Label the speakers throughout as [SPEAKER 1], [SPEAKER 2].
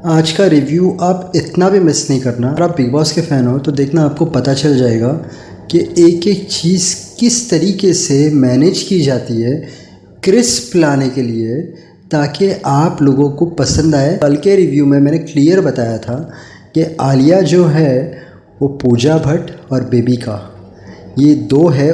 [SPEAKER 1] आज का रिव्यू आप इतना भी मिस नहीं करना। अगर आप बिग बॉस के फ़ैन हो तो देखना, आपको पता चल जाएगा कि एक एक चीज़ किस तरीके से मैनेज की जाती है क्रिस्प लाने के लिए, ताकि आप लोगों को पसंद आए। कल के रिव्यू में मैंने क्लियर बताया था कि आलिया जो है वो पूजा भट्ट और बेबिका, ये दो है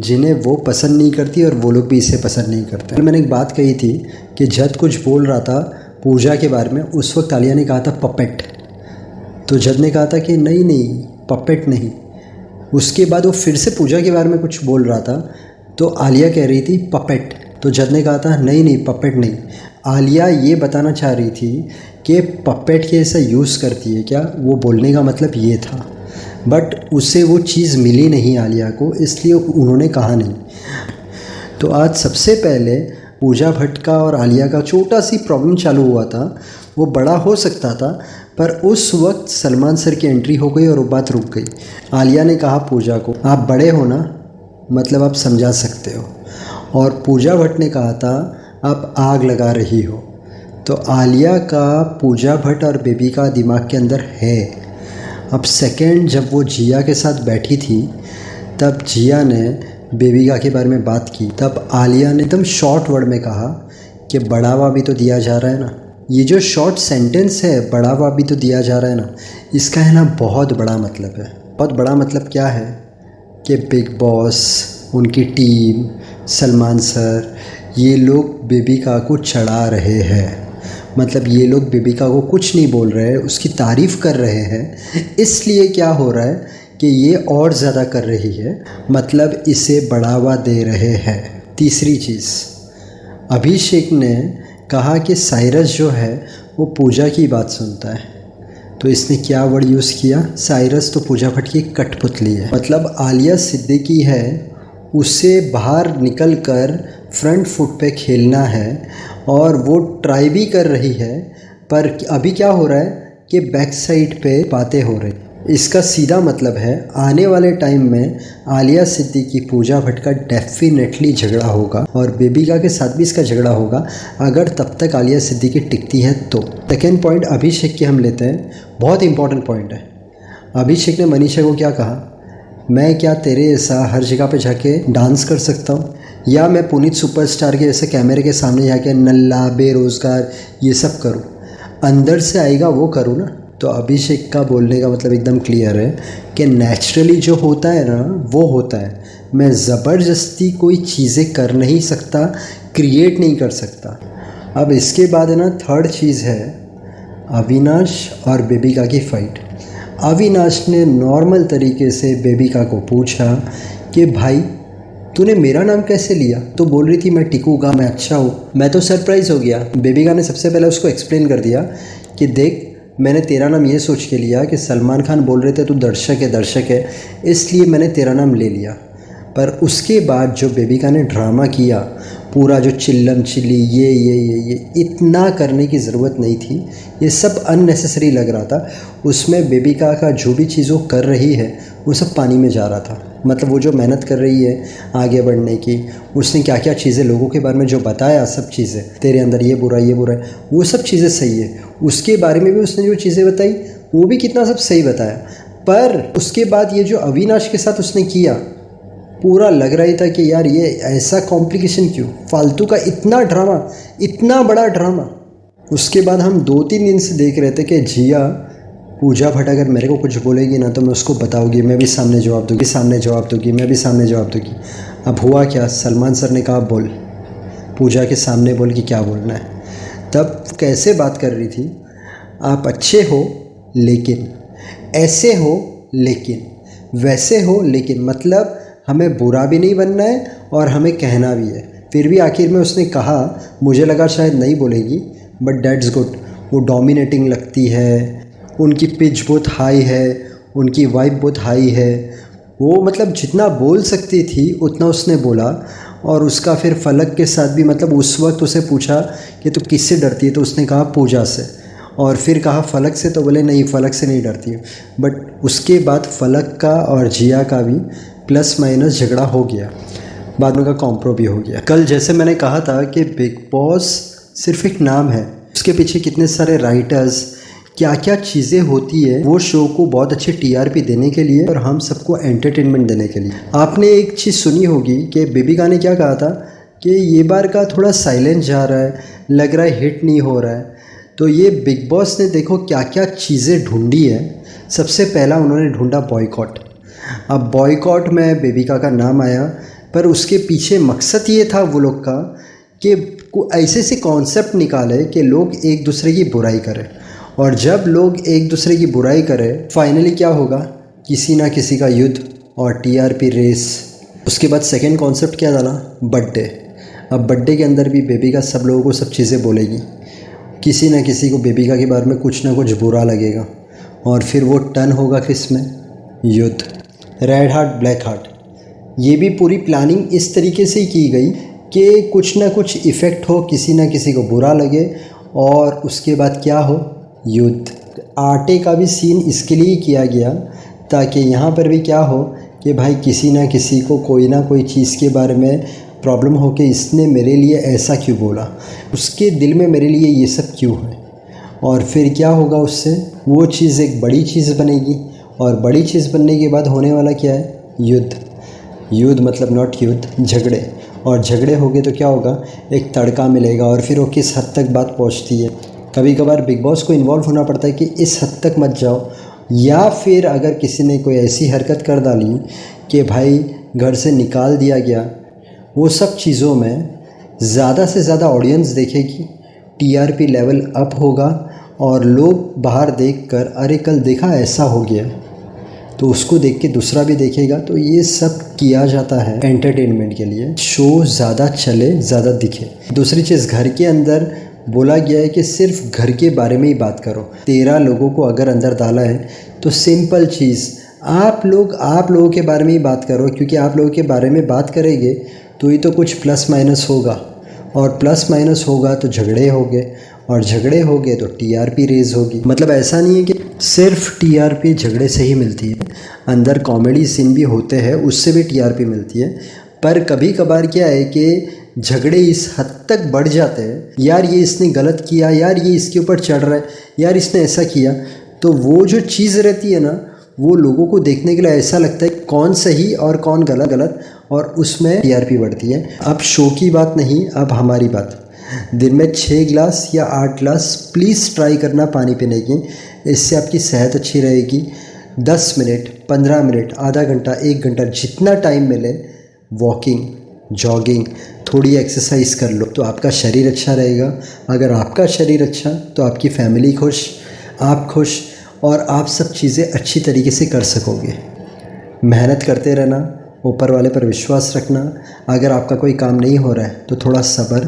[SPEAKER 1] जिन्हें वो पसंद नहीं करती और वो लोग भी इसे पसंद नहीं करते। मैंने एक बात कही थी कि जज कुछ बोल रहा था पूजा के बारे में, उस वक्त आलिया ने कहा था पपेट, तो जज ने कहा था कि नहीं नहीं पपेट नहीं। उसके बाद वो फिर से पूजा के बारे में कुछ बोल रहा था तो आलिया कह रही थी पपेट, तो जज ने कहा था नहीं नहीं पपेट नहीं। आलिया ये बताना चाह रही थी कि पपेट के ऐसा यूज़ करती है क्या, वो बोलने का मतलब ये था, बट उसे वो चीज़ मिली नहीं आलिया को, इसलिए उन्होंने कहा नहीं। तो आज सबसे पहले पूजा भट्ट का और आलिया का छोटा सी प्रॉब्लम चालू हुआ था, वो बड़ा हो सकता था, पर उस वक्त सलमान सर की एंट्री हो गई और वो बात रुक गई। आलिया ने कहा पूजा को, आप बड़े हो ना, मतलब आप समझा सकते हो, और पूजा भट्ट ने कहा था आप आग लगा रही हो। तो आलिया का पूजा भट्ट और बेबी का दिमाग के अंदर है। अब सेकंड, जब वो जिया के साथ बैठी थी तब जिया ने बेबिका के बारे में बात की, तब आलिया ने एकदम शॉर्ट वर्ड में कहा कि बढ़ावा भी तो दिया जा रहा है ना। ये जो शॉर्ट सेंटेंस है बढ़ावा भी तो दिया जा रहा है ना, इसका है ना बहुत बड़ा मतलब है। बहुत बड़ा मतलब क्या है कि बिग बॉस, उनकी टीम, सलमान सर, ये लोग बेबिका को चढ़ा रहे हैं। मतलब ये लोग बेबिका को कुछ नहीं बोल रहे हैं, उसकी तारीफ़ कर रहे हैं। इसलिए क्या हो रहा है कि ये और ज़्यादा कर रही है, मतलब इसे बढ़ावा दे रहे हैं। तीसरी चीज़, अभिषेक ने कहा कि साइरस जो है वो पूजा की बात सुनता है, तो इसने क्या वर्ड यूज़ किया, साइरस तो पूजा भट्ट की कठपुतली है। मतलब आलिया सिद्दीकी है, उसे बाहर निकल कर फ्रंट फुट पे खेलना है और वो ट्राई भी कर रही है, पर अभी क्या हो रहा है कि बैक साइड पे बातें हो रही। इसका सीधा मतलब है आने वाले टाइम में आलिया सिद्दीकी पूजा भट्ट का डेफिनेटली झगड़ा होगा और बेबिका के साथ भी इसका झगड़ा होगा, अगर तब तक आलिया सिद्दीकी टिकती है तो। सेकेंड पॉइंट अभिषेक की हम लेते हैं, बहुत इंपॉर्टेंट पॉइंट है। अभिषेक ने मनीषा को क्या कहा, मैं क्या तेरे ऐसा हर जगह पे जाके डांस कर सकता हूँ, या मैं पुनीत सुपरस्टार के जैसे कैमरे के सामने जाके नल्ला बेरोज़गार ये सब करूँ, अंदर से आएगा वो करूँ ना। तो अभिषेक का बोलने का मतलब एकदम क्लियर है कि नेचुरली जो होता है ना वो होता है, मैं ज़बरदस्ती कोई चीज़ें कर नहीं सकता, क्रिएट नहीं कर सकता। अब इसके बाद है ना थर्ड चीज़ है अविनाश और बेबिका की फ़ाइट। अविनाश ने नॉर्मल तरीके से बेबिका को पूछा कि भाई तूने मेरा नाम कैसे लिया, तो बोल रही थी मैं टिकूंगा, मैं अच्छा हूँ। मैं तो सरप्राइज़ हो गया। बेबिका ने सबसे पहले उसको एक्सप्लेन कर दिया कि देख मैंने तेरा नाम ये सोच के लिया कि सलमान खान बोल रहे थे तू दर्शक है, इसलिए मैंने तेरा नाम ले लिया। पर उसके बाद जो बेबिका ने ड्रामा किया, पूरा जो चिल्लम चिल्ली ये इतना करने की ज़रूरत नहीं थी, ये सब अननेसेसरी लग रहा था। उसमें बेबिका का जो भी चीज़ वो कर रही है वो सब पानी में जा रहा था। मतलब वो जो मेहनत कर रही है आगे बढ़ने की, उसने क्या क्या चीज़ें लोगों के बारे में जो बताया, सब चीज़ें तेरे अंदर ये बुरा है वो सब चीज़ें सही है। उसके बारे में भी उसने जो चीज़ें बताई वो भी कितना सब सही बताया। पर उसके बाद ये जो अविनाश के साथ उसने किया, पूरा लग रहा ही था कि यार ये ऐसा कॉम्प्लिकेशन क्यों, फालतू का इतना ड्रामा, इतना बड़ा ड्रामा। उसके बाद हम 2-3 दिन से देख रहे थे कि जिया पूजा भट्ट अगर मेरे को कुछ बोलेगी ना तो मैं उसको बताऊंगी, मैं भी सामने जवाब दूंगी, मैं भी सामने जवाब दूंगी। अब हुआ क्या, सलमान सर ने कहा बोल, पूजा के सामने बोल कि क्या बोलना है। तब कैसे बात कर रही थी, आप अच्छे हो लेकिन, ऐसे हो लेकिन, वैसे हो लेकिन, मतलब हमें बुरा भी नहीं बनना है और हमें कहना भी है। फिर भी आखिर में उसने कहा, मुझे लगा शायद नहीं बोलेगी, बट दैट्स गुड। वो डोमिनेटिंग लगती है, उनकी पिच बहुत हाई है, उनकी वाइब बहुत हाई है। वो मतलब जितना बोल सकती थी उतना उसने बोला। और उसका फिर फलक के साथ भी, मतलब उस वक्त उसे पूछा कि तू किससे डरती है, तो उसने कहा पूजा से, और फिर कहा फलक से, तो बोले नहीं फलक से नहीं डरती हूँ। बट उसके बाद फलक का और जिया का भी प्लस माइनस झगड़ा हो गया, बाद में का कॉम्प्रो भी हो गया। कल जैसे मैंने कहा था कि बिग बॉस सिर्फ एक नाम है, उसके पीछे कितने सारे राइटर्स, क्या क्या चीज़ें होती है वो शो को बहुत अच्छी टीआरपी देने के लिए और हम सबको एंटरटेनमेंट देने के लिए। आपने एक चीज़ सुनी होगी कि बेबिका ने क्या कहा था कि ये बार का थोड़ा साइलेंट जा रहा है, लग रहा है हिट नहीं हो रहा है। तो ये बिग बॉस ने देखो क्या क्या चीज़ें ढूंढी है। सबसे पहला उन्होंने ढूंढा बॉयकॉट। अब बॉयकॉट में बेबिका का नाम आया, पर उसके पीछे मकसद ये था वो लोग का कि ऐसे से कॉन्सेप्ट निकाले कि लोग एक दूसरे की बुराई करें, और जब लोग एक दूसरे की बुराई करें फाइनली क्या होगा, किसी ना किसी का युद्ध और टीआरपी रेस। उसके बाद सेकंड कॉन्सेप्ट क्या डाला, बर्थडे। अब बर्थडे के अंदर भी बेबिका सब लोगों को सब चीज़ें बोलेगी, किसी ना किसी को बेबिका के बारे में कुछ ना कुछ बुरा लगेगा, और फिर वो टर्न होगा किस में, युद्ध। रेड हार्ट ब्लैक हार्ट, ये भी पूरी प्लानिंग इस तरीके से ही की गई कि कुछ ना कुछ इफ़ेक्ट हो, किसी ना किसी को बुरा लगे, और उसके बाद क्या हो, युद्ध। आटे का भी सीन इसके लिए किया गया ताकि यहाँ पर भी क्या हो कि भाई किसी ना किसी को कोई ना कोई चीज़ के बारे में प्रॉब्लम हो कि इसने मेरे लिए ऐसा क्यों बोला, उसके दिल में मेरे लिए ये सब क्यों है, और फिर क्या होगा उससे, वो चीज़ एक बड़ी चीज़ बनेगी, और बड़ी चीज़ बनने के बाद होने वाला क्या है, युद्ध। युद्ध मतलब नॉट युद्ध, झगड़े, और झगड़े हो गए तो क्या होगा, एक तड़का मिलेगा, और फिर वो किस हद तक बात पहुंचती है। कभी कभार बिग बॉस को इन्वॉल्व होना पड़ता है कि इस हद तक मत जाओ, या फिर अगर किसी ने कोई ऐसी हरकत कर डाली कि भाई घर से निकाल दिया गया, वो सब चीज़ों में ज़्यादा से ज़्यादा ऑडियंस देखेगी, टीआरपी लेवल अप होगा, और लोग बाहर देखकर अरे कल देखा ऐसा हो गया, तो उसको देख के दूसरा भी देखेगा। तो ये सब किया जाता है एंटरटेनमेंट के लिए, शो ज़्यादा चले, ज़्यादा दिखे। दूसरी चीज़, घर के अंदर बोला गया है कि सिर्फ घर के बारे में ही बात करो। 13 लोगों को अगर अंदर डाला है तो सिंपल चीज़, आप लोगों के बारे में ही बात करो, क्योंकि आप लोगों के बारे में बात करेंगे तो ही तो कुछ प्लस माइनस होगा, और प्लस माइनस होगा तो झगड़े होंगे, और झगड़े होंगे तो टीआरपी रेज होगी। मतलब ऐसा नहीं है कि सिर्फ टीआरपी झगड़े से ही मिलती है, अंदर कॉमेडी सीन भी होते हैं, उससे भी टीआरपी मिलती है। पर कभी कभार क्या है कि झगड़े इस हद तक बढ़ जाते हैं, यार ये इसने गलत किया, यार ये इसके ऊपर चढ़ रहा है, यार इसने ऐसा किया, तो वो जो चीज़ रहती है ना, वो लोगों को देखने के लिए ऐसा लगता है कौन सही और कौन गलत, और उसमें टीआरपी बढ़ती है। अब शो की बात नहीं, अब हमारी बात। दिन में 6 गिलास या 8 गिलास प्लीज़ ट्राई करना पानी पीने की, इससे आपकी सेहत अच्छी रहेगी। 10 मिनट, 15 मिनट, आधा घंटा, 1 घंटा, जितना टाइम मिले, वॉकिंग, जॉगिंग, थोड़ी एक्सरसाइज कर लो तो आपका शरीर अच्छा रहेगा। अगर आपका शरीर अच्छा तो आपकी फैमिली खुश, आप खुश, और आप सब चीज़ें अच्छी तरीके से कर सकोगे। मेहनत करते रहना, ऊपर वाले पर विश्वास रखना। अगर आपका कोई काम नहीं हो रहा है तो थोड़ा सब्र,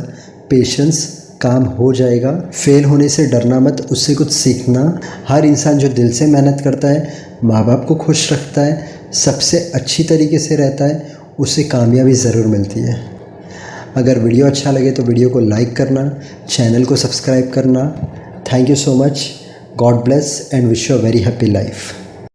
[SPEAKER 1] पेशेंस, काम हो जाएगा। फेल होने से डरना मत, उससे कुछ सीखना। हर इंसान जो दिल से मेहनत करता है, माँ बाप को खुश रखता है, सबसे अच्छी तरीके से रहता है, उसे कामयाबी ज़रूर मिलती है। अगर वीडियो अच्छा लगे तो वीडियो को लाइक करना, चैनल को सब्सक्राइब करना। Thank you so much. God bless and wish you a very happy life.